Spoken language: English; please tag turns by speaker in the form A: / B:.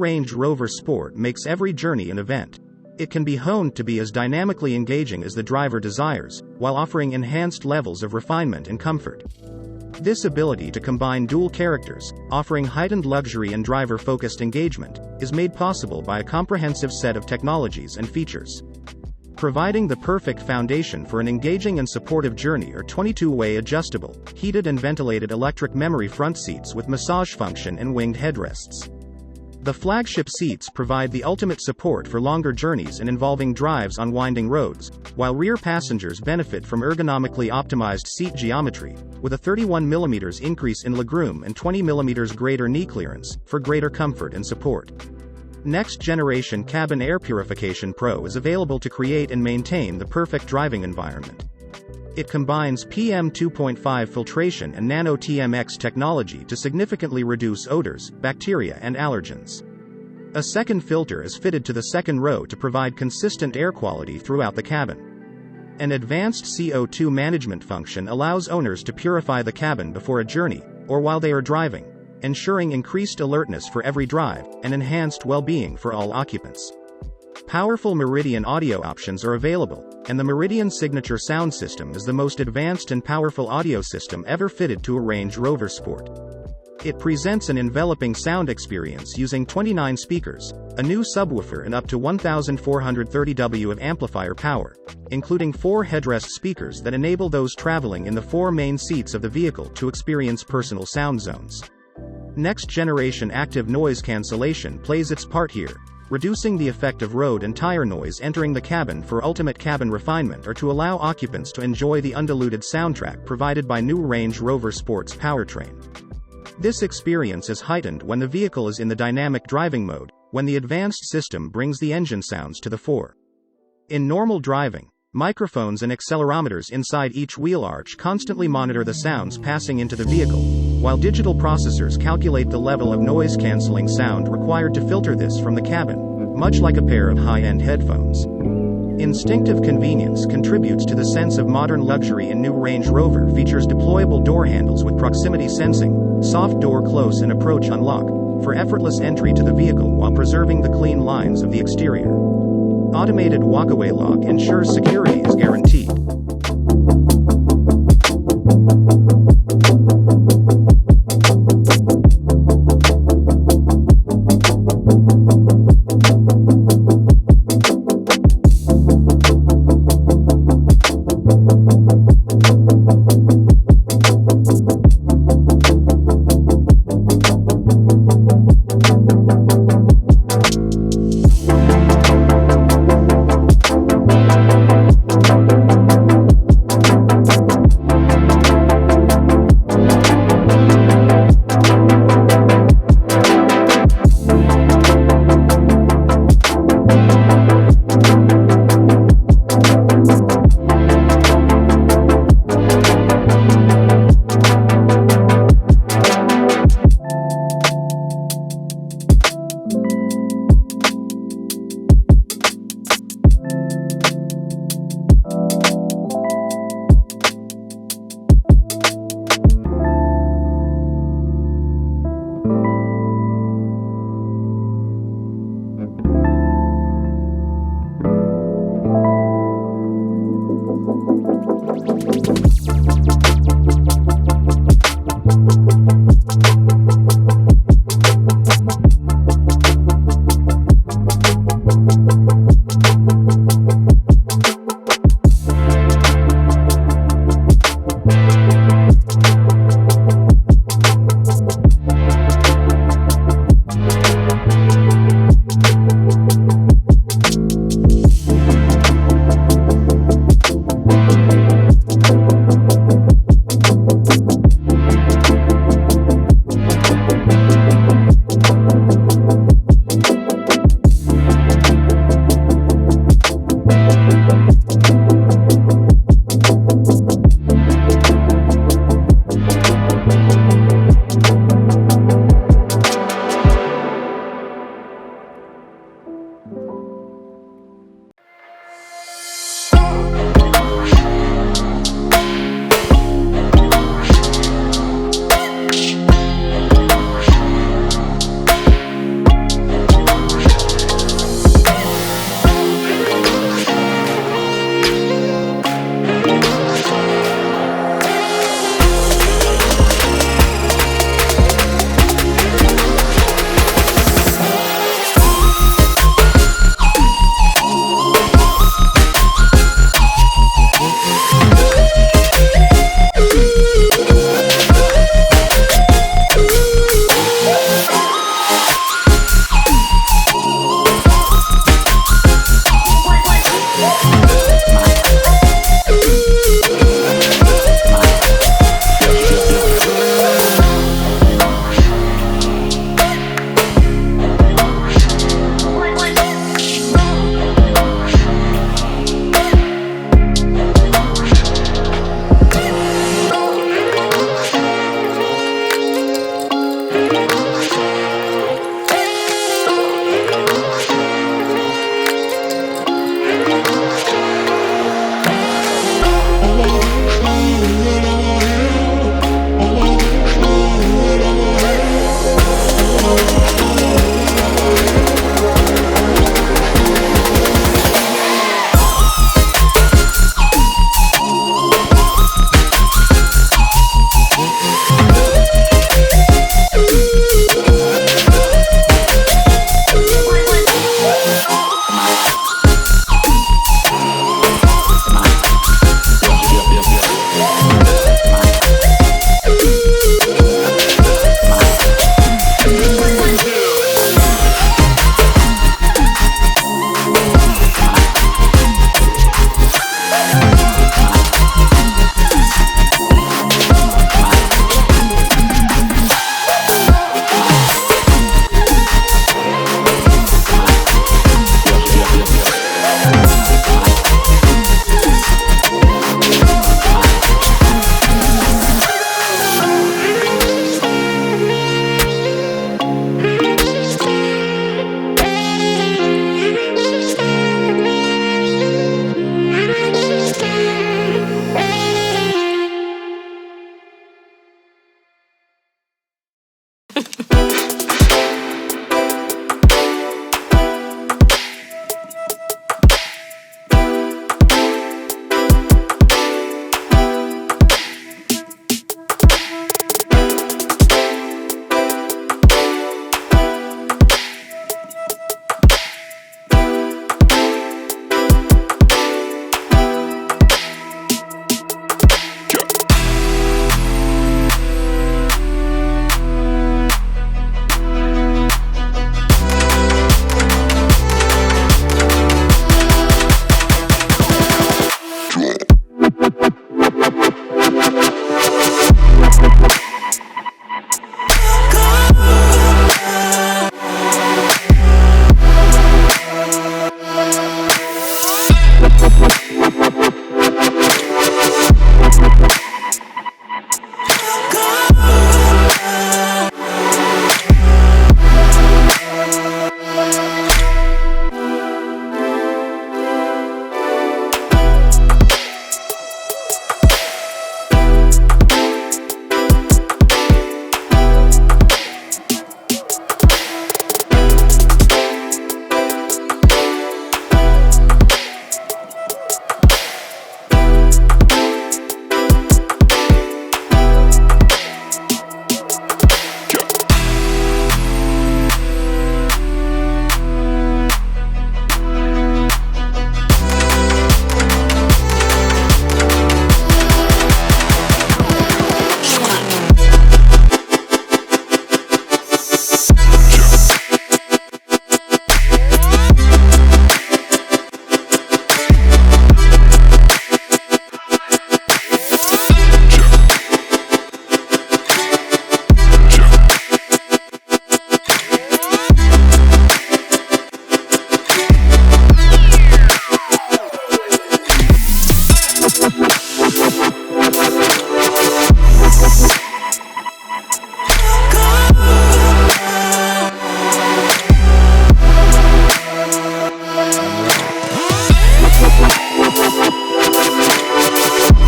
A: Range Rover Sport makes every journey an event. It can be honed to be as dynamically engaging as the driver desires, while offering enhanced levels of refinement and comfort. This ability to combine dual characters, offering heightened luxury and driver-focused engagement, is made possible by a comprehensive set of technologies and features. Providing the perfect foundation for an engaging and supportive journey are 22-way adjustable, heated and ventilated electric memory front seats with massage function and winged headrests. The flagship seats provide the ultimate support for longer journeys and involving drives on winding roads, while rear passengers benefit from ergonomically optimized seat geometry, with a 31mm increase in legroom and 20mm greater knee clearance, for greater comfort and support. Next-generation Cabin Air Purification Pro is available to create and maintain the perfect driving environment. It combines PM2.5 filtration and nano-TMX technology to significantly reduce odors, bacteria and allergens. A second filter is fitted to the second row to provide consistent air quality throughout the cabin. An advanced CO2 management function allows owners to purify the cabin before a journey, or while they are driving, ensuring increased alertness for every drive, and enhanced well-being for all occupants. Powerful Meridian audio options are available, and the Meridian Signature sound system is the most advanced and powerful audio system ever fitted to a Range Rover Sport. It presents an enveloping sound experience using 29 speakers, a new subwoofer and up to 1,430 W of amplifier power, including 4 headrest speakers that enable those traveling in the 4 main seats of the vehicle to experience personal sound zones. Next-generation active noise cancellation plays its part here, reducing the effect of road and tire noise entering the cabin for ultimate cabin refinement or to allow occupants to enjoy the undiluted soundtrack provided by new Range Rover Sport's powertrain. This experience is heightened when the vehicle is in the dynamic driving mode, when the advanced system brings the engine sounds to the fore. In normal driving, microphones and accelerometers inside each wheel arch constantly monitor the sounds passing into the vehicle, while digital processors calculate the level of noise-canceling sound required to filter this from the cabin, much like a pair of high-end headphones. Instinctive Convenience contributes to the sense of modern luxury in new Range Rover features deployable door handles with proximity sensing, soft door close and approach unlock, for effortless entry to the vehicle while preserving the clean lines of the exterior. Automated walkaway lock ensures security is guaranteed.